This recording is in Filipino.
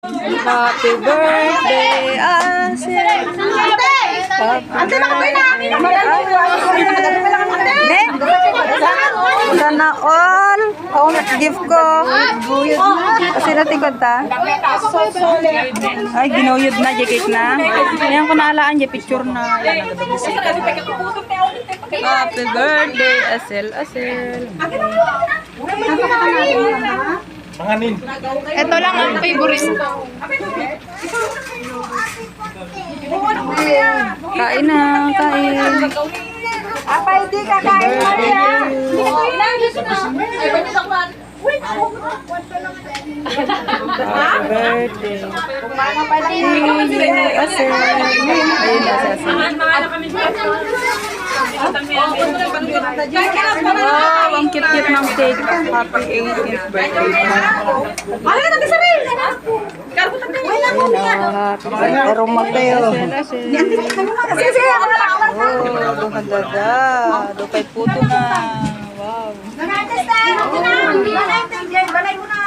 Happy birthday, Asel. Happy birthday. Sana all. Oh, gift ko. Kasi natikod ta. Ay, ginuyod na, jacket na. Ayan ko naalaan, picture na. Happy birthday, Asel, Asel. Manganin. Ito lang ang favorite ko. Kain na, kain. Apa hindi kakain mo niya? Happy birthday. Asel. Ayun na, Asel. Wow, ang cute-cute ng cake. Happy 18th birthday. Pero magkayo. Oh, maganda. Dukay puto na. Wow. Balay mo na.